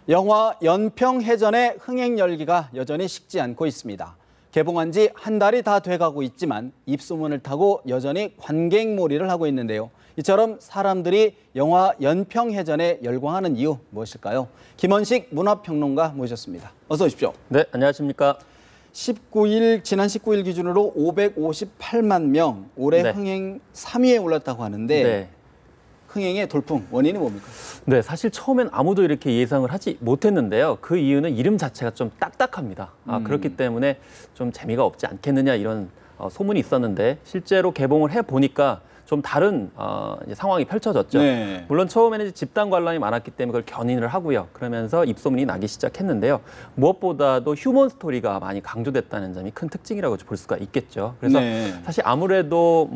영화 연평해전의 흥행 열기가 여전히 식지 않고 있습니다. 개봉한 지 한 달이 다 돼가고 있지만 입소문을 타고 여전히 관객몰이를 하고 있는데요. 이처럼 사람들이 영화 연평해전에 열광하는 이유 무엇일까요? 김원식 문화평론가 모셨습니다. 어서 오십시오. 네, 안녕하십니까. 지난 19일 기준으로 558만 명, 올해 네. 흥행 3위에 올랐다고 하는데 네. 흥행의 돌풍, 원인이 뭡니까? 네, 사실 처음엔 아무도 이렇게 예상을 하지 못했는데요. 그 이유는 이름 자체가 좀 딱딱합니다. 그렇기 때문에 좀 재미가 없지 않겠느냐 이런 소문이 있었는데 실제로 개봉을 해보니까 좀 다른 이제 상황이 펼쳐졌죠. 네. 물론 처음에는 집단 관람이 많았기 때문에 그걸 견인을 하고요. 그러면서 입소문이 나기 시작했는데요. 무엇보다도 휴먼 스토리가 많이 강조됐다는 점이 큰 특징이라고 볼 수가 있겠죠. 그래서 사실 아무래도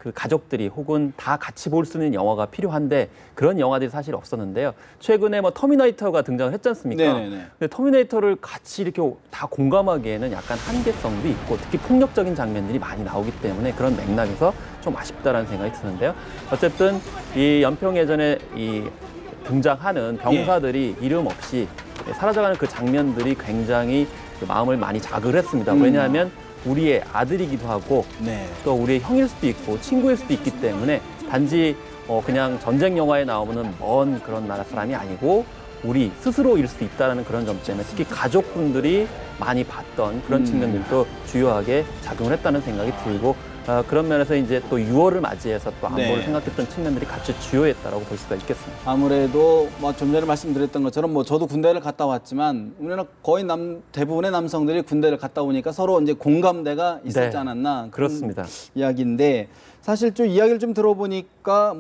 그 가족들이 혹은 다 같이 볼 수 있는 영화가 필요한데 그런 영화들이 사실 없었는데요. 최근에 터미네이터가 등장을 했지 않습니까? 근데 터미네이터를 같이 이렇게 다 공감하기에는 약간 한계성도 있고 특히 폭력적인 장면들이 많이 나오기 때문에 그런 맥락에서 좀 아쉽다라는 생각이 드는데요. 어쨌든 이 연평해전에 등장하는 병사들이 이름 없이 사라져가는 그 장면들이 굉장히 마음을 많이 자극을 했습니다. 왜냐하면 우리의 아들이기도 하고 또 우리의 형일 수도 있고 친구일 수도 있기 때문에 단지 그냥 전쟁 영화에 나오는 먼 그런 나라 사람이 아니고 우리 스스로일 수도 있다는 그런 점 때문에 특히 가족분들이 많이 봤던 그런 측면들도 주요하게 작용을 했다는 생각이 들고 그런 면에서 이제 또 6월을 맞이해서 또 안보를 생각했던 측면들이 같이 주요했다라고 볼 수가 있겠습니다. 아무래도 좀 전에 말씀드렸던 것처럼 저도 군대를 갔다 왔지만 우리는 거의 대부분의 남성들이 군대를 갔다 오니까 서로 이제 공감대가 있었지 않았나 그렇습니다. 이야기인데 사실 좀 이야기를 좀 들어보니까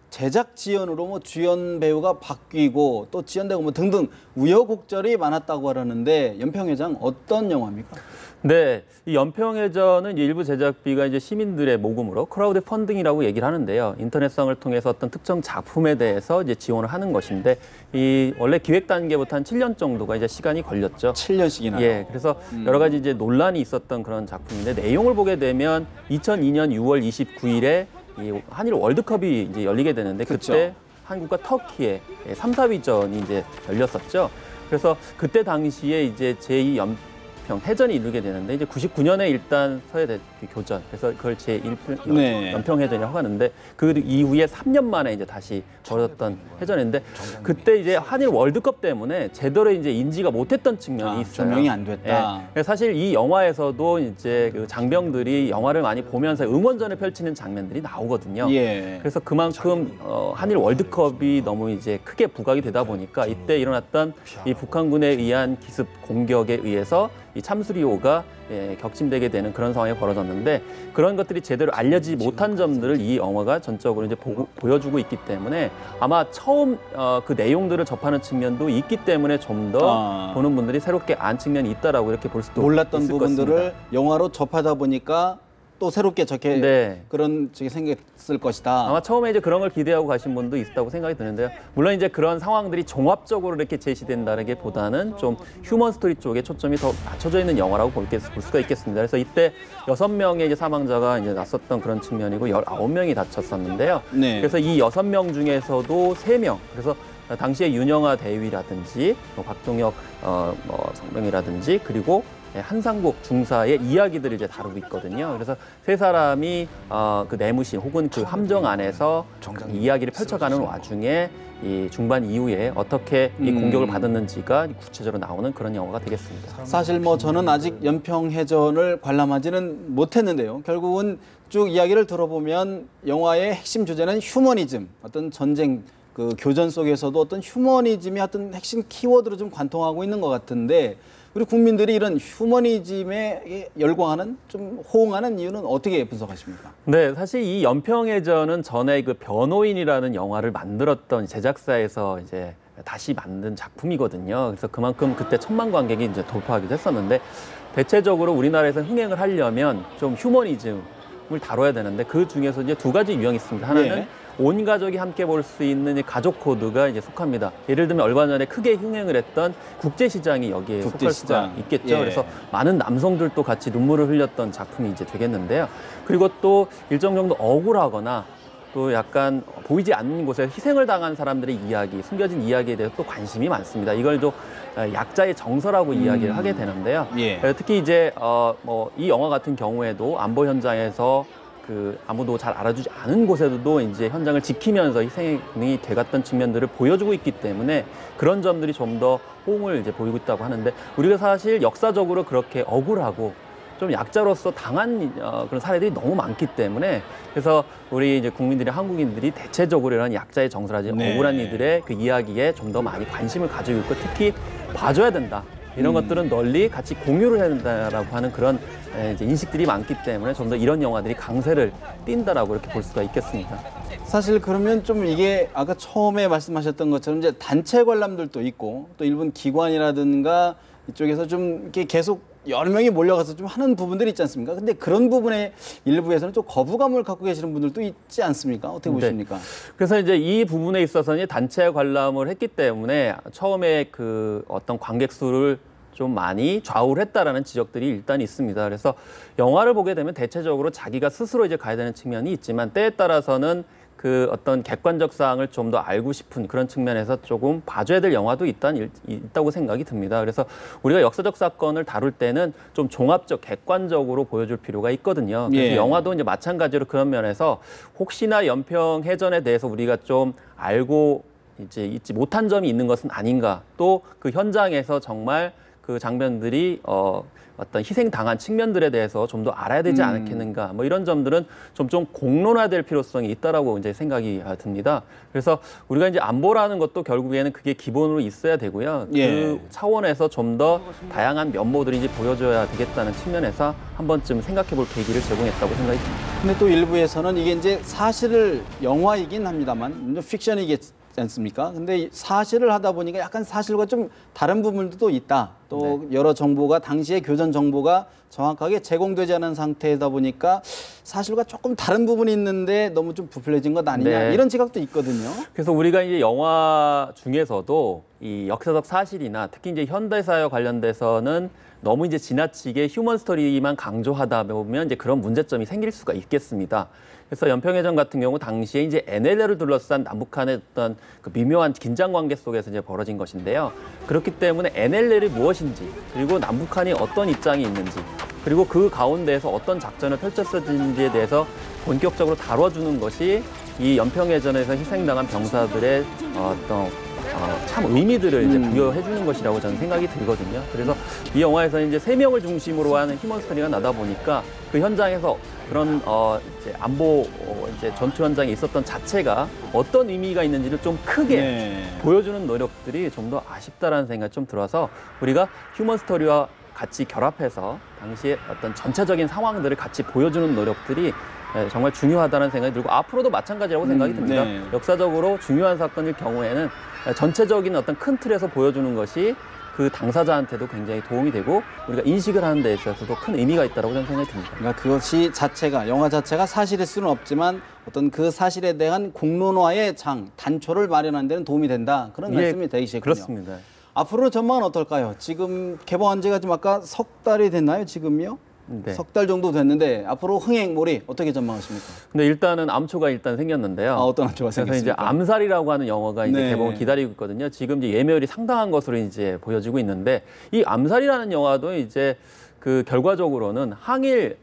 제작 지연으로 주연 배우가 바뀌고 또 지연되고 등등 우여곡절이 많았다고 하는데 연평해전 어떤 영화입니까? 네, 이 연평해전은 일부 제작비가 이제 시민들의 모금으로 크라우드 펀딩이라고 얘기를 하는데요. 인터넷상을 통해서 어떤 특정 작품에 대해서 이제 지원을 하는 것인데 원래 기획 단계부터 한 7년 정도가 이제 시간이 걸렸죠. 7년씩이나. 예, 그래서 여러 가지 이제 논란이 있었던 그런 작품인데 내용을 보게 되면 2002년 6월 29일에 이 한일 월드컵이 이제 열리게 되는데 그때 한국과 터키의 3, 4위전이 이제 열렸었죠. 그래서 그때 당시에 이제 제2 연평해전이 이루게 되는데 이제 99년에 일단 서해대 교전, 그래서 그걸 제1 연평해전이라고 하는데 그 이후에 3년 만에 이제 다시 벌어졌던 해전인데 그때 이제 한일 월드컵 때문에 제대로 이제 인지가 못했던 측면이 있어요. 조명이 안 됐다. 예. 사실 이 영화에서도 이제 그 장병들이 영화를 많이 보면서 응원전을 펼치는 장면들이 나오거든요. 그래서 그만큼 한일 월드컵이 너무 이제 크게 부각이 되다 보니까 이때 일어났던 이 북한군에 의한 기습 공격에 의해서 이 참수리호가 격침되게 되는 그런 상황이 벌어졌는데 그런 것들이 제대로 알려지지 못한 점들을 이 영화가 전적으로 이제 보여주고 있기 때문에 아마 처음 그 내용들을 접하는 측면도 있기 때문에 좀 더 보는 분들이 새롭게 안 측면이 있다라고 이렇게 볼 수도 몰랐던 있을 부분들을 것입니다. 영화로 접하다 보니까 또 새롭게 그런 쪽이 생겼을 것이다. 아마 처음에 이제 그런 걸 기대하고 가신 분도 있다고 생각이 드는데요. 물론 이제 그런 상황들이 종합적으로 이렇게 제시된다기보다는 좀 휴먼 스토리 쪽에 초점이 더 맞춰져 있는 영화라고 볼 수가 있겠습니다. 그래서 이때 6명의 이제 사망자가 이제 났었던 그런 측면이고 19명이 다쳤었는데요. 그래서 이 6명 중에서도 3명, 그래서 당시에 윤영아 대위라든지 박동혁 성병이라든지 그리고 한상국 중사의 이야기들을 이제 다루고 있거든요. 그래서 세 사람이 그 내무실 혹은 그 함정 안에서 그 이야기를 펼쳐가는 와중에 이 중반 이후에 어떻게 이 공격을 받았는지가 구체적으로 나오는 그런 영화가 되겠습니다. 사실 저는 아직 연평해전을 관람하지는 못했는데요. 결국은 쭉 이야기를 들어보면 영화의 핵심 주제는 휴머니즘, 어떤 전쟁 그 교전 속에서도 어떤 휴머니즘이 어떤 핵심 키워드로 좀 관통하고 있는 것 같은데 우리 국민들이 이런 휴머니즘에 열광하는, 좀 호응하는 이유는 어떻게 분석하십니까? 네, 사실 이 연평해전은 전에 그 변호인이라는 영화를 만들었던 제작사에서 이제 다시 만든 작품이거든요. 그래서 그만큼 그때 1000만 관객이 이제 돌파하기도 했었는데 대체적으로 우리나라에서 흥행을 하려면 좀 휴머니즘을 다뤄야 되는데 그 중에서 이제 두 가지 유형이 있습니다. 하나는 온 가족이 함께 볼 수 있는 가족 코드가 이제 속합니다. 예를 들면 얼마 전에 크게 흥행을 했던 국제시장이 여기에 속할 수가 있겠죠. 그래서 많은 남성들도 같이 눈물을 흘렸던 작품이 이제 되겠는데요. 그리고 또 일정 정도 억울하거나 또 약간 보이지 않는 곳에 희생을 당한 사람들의 이야기, 숨겨진 이야기에 대해서 또 관심이 많습니다. 이걸 또 약자의 정서라고 이야기를 하게 되는데요. 예. 특히 이제 뭐 이 영화 같은 경우에도 안보 현장에서 그 아무도 잘 알아주지 않은 곳에도 이제 현장을 지키면서 희생이 돼갔던 측면들을 보여주고 있기 때문에 그런 점들이 좀 더 호응을 이제 보이고 있다고 하는데, 우리가 사실 역사적으로 그렇게 억울하고 좀 약자로서 당한 그런 사례들이 너무 많기 때문에, 그래서 우리 이제 국민들이, 한국인들이 대체적으로 이런 약자의 정서라든지 네. 억울한 이들의 그 이야기에 좀 더 많이 관심을 가지고 있고, 특히 봐줘야 된다. 이런 것들은 널리 같이 공유를 해야 된다라고 하는 그런 이제 인식들이 많기 때문에 좀 더 이런 영화들이 강세를 띈다라고 이렇게 볼 수가 있겠습니다. 사실 그러면 좀 이게 아까 처음에 말씀하셨던 것처럼 이제 단체 관람들도 있고 또 일본 기관이라든가 이쪽에서 좀 이렇게 계속 여러 명이 몰려가서 좀 하는 부분들이 있지 않습니까? 근데 그런 부분에 일부에서는 좀 거부감을 갖고 계시는 분들도 있지 않습니까? 어떻게 보십니까? 그래서 이제 이 부분에 있어서는 단체 관람을 했기 때문에 처음에 그 어떤 관객 수를 좀 많이 좌우를 했다라는 지적들이 일단 있습니다. 그래서 영화를 보게 되면 대체적으로 자기가 스스로 이제 가야 되는 측면이 있지만, 때에 따라서는 그 어떤 객관적 사항을 좀 더 알고 싶은 그런 측면에서 조금 봐줘야 될 영화도 있다고 생각이 듭니다. 그래서 우리가 역사적 사건을 다룰 때는 좀 종합적, 객관적으로 보여줄 필요가 있거든요. 그래서 예. 영화도 이제 마찬가지로 그런 면에서 혹시나 연평해전에 대해서 우리가 좀 알고 이제 있지 못한 점이 있는 것은 아닌가, 또 그 현장에서 정말 그 장면들이 어떤 희생당한 측면들에 대해서 좀 더 알아야 되지 않겠는가, 뭐 이런 점들은 좀 공론화될 필요성이 있다라고 이제 생각이 듭니다. 그래서 우리가 이제 안보라는 것도 결국에는 그게 기본으로 있어야 되고요. 예. 그 차원에서 좀 더 다양한 면모들이 이제 보여줘야 되겠다는 측면에서 한 번쯤 생각해볼 계기를 제공했다고 생각이 듭니다. 근데 또 일부에서는 이게 이제 사실을 영화이긴 합니다만 픽션이겠지 않습니까? 근데 사실을 하다 보니까 약간 사실과 좀 다른 부분도 있다. 또 여러 정보가, 당시의 교전 정보가 정확하게 제공되지 않은 상태이다 보니까 사실과 조금 다른 부분이 있는데 너무 좀 부풀려진 것 아니냐, 네. 이런 지각도 있거든요. 그래서 우리가 이제 영화 중에서도 이 역사적 사실이나 특히 이제 현대사와 관련돼서는 너무 이제 지나치게 휴먼 스토리만 강조하다 보면 이제 그런 문제점이 생길 수가 있겠습니다. 그래서 연평해전 같은 경우 당시에 이제 NLL을 둘러싼 남북한의 어떤 그 미묘한 긴장 관계 속에서 이제 벌어진 것인데요. 그렇기 때문에 NLL이 무엇인지, 그리고 남북한이 어떤 입장이 있는지, 그리고 그 가운데에서 어떤 작전을 펼쳤는지에 대해서 본격적으로 다뤄주는 것이 이 연평해전에서 희생당한 병사들의 참 의미들을 이제 부여해 주는 것이라고 저는 생각이 들거든요. 그래서 이 영화에서 이제 3명을 중심으로 하는 휴먼 스토리가 나다 보니까 그 현장에서 그런 이제 안보 이제 전투 현장에 있었던 자체가 어떤 의미가 있는지를 좀 크게 네. 보여주는 노력들이 좀 더 아쉽다라는 생각이 좀 들어서, 우리가 휴먼 스토리와 같이 결합해서 당시의 어떤 전체적인 상황들을 같이 보여주는 노력들이 정말 중요하다는 생각이 들고, 앞으로도 마찬가지라고 생각이 듭니다. 네. 역사적으로 중요한 사건일 경우에는 전체적인 어떤 큰 틀에서 보여주는 것이 그 당사자한테도 굉장히 도움이 되고 우리가 인식을 하는 데 있어서도 큰 의미가 있다고 저는 생각이 듭니다. 그러니까 그것이 자체가, 영화 자체가 사실일 수는 없지만 어떤 그 사실에 대한 공론화의 단초를 마련하는 데는 도움이 된다. 그런 말씀이 되시군요. 그렇습니다. 앞으로 전망은 어떨까요? 지금 개봉한 지가 좀 아까 석 달이 됐나요? 지금요? 네. 석 달 정도 됐는데 앞으로 흥행몰이 어떻게 전망하십니까? 근데 일단은 암초가 일단 생겼는데요. 어떤 암초가 그래서 이제 생겼습니까? 암살이라고 하는 영화가 이제 네. 개봉을 기다리고 있거든요. 지금 이제 예매율이 상당한 것으로 이제 보여지고 있는데, 이 암살이라는 영화도 이제 그 결과적으로는 항일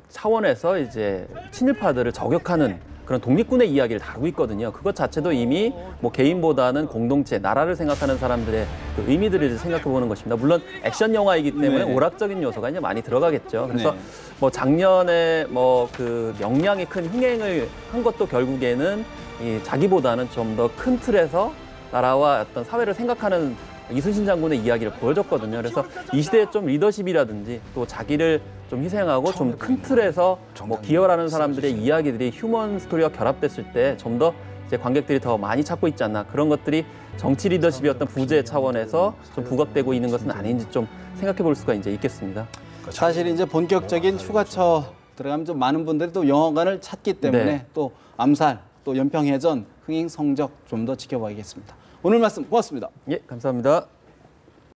차원에서 이제 친일파들을 저격하는 그런 독립군의 이야기를 다루고 있거든요. 그것 자체도 이미 뭐 개인보다는 공동체, 나라를 생각하는 사람들의 그 의미들을 생각해 보는 것입니다. 물론 액션 영화이기 때문에 네. 오락적인 요소가 이제 많이 들어가겠죠. 그래서 네. 뭐 작년에 뭐 그 명량이 큰 흥행을 한 것도 결국에는 이 자기보다는 좀 더 큰 틀에서 나라와 어떤 사회를 생각하는 이순신 장군의 이야기를 보여줬거든요. 그래서 이 시대의 좀 리더십이라든지 또 자기를 좀 희생하고 좀 큰 틀에서 뭐 기여하는 사람들의 이야기들이 휴먼 스토리와 결합됐을 때 좀 더 이제 관객들이 더 많이 찾고 있지 않나, 그런 것들이 정치 리더십의 어떤 부재 차원에서 좀 부각되고 있는 것은 아닌지 좀 생각해 볼 수가 이제 있겠습니다. 사실 이제 본격적인 휴가철 들어가면 좀 많은 분들이 또 영화관을 찾기 때문에 네. 또 암살, 또 연평해전 흥행 성적 좀 더 지켜봐야겠습니다. 오늘 말씀 고맙습니다. 예, 감사합니다.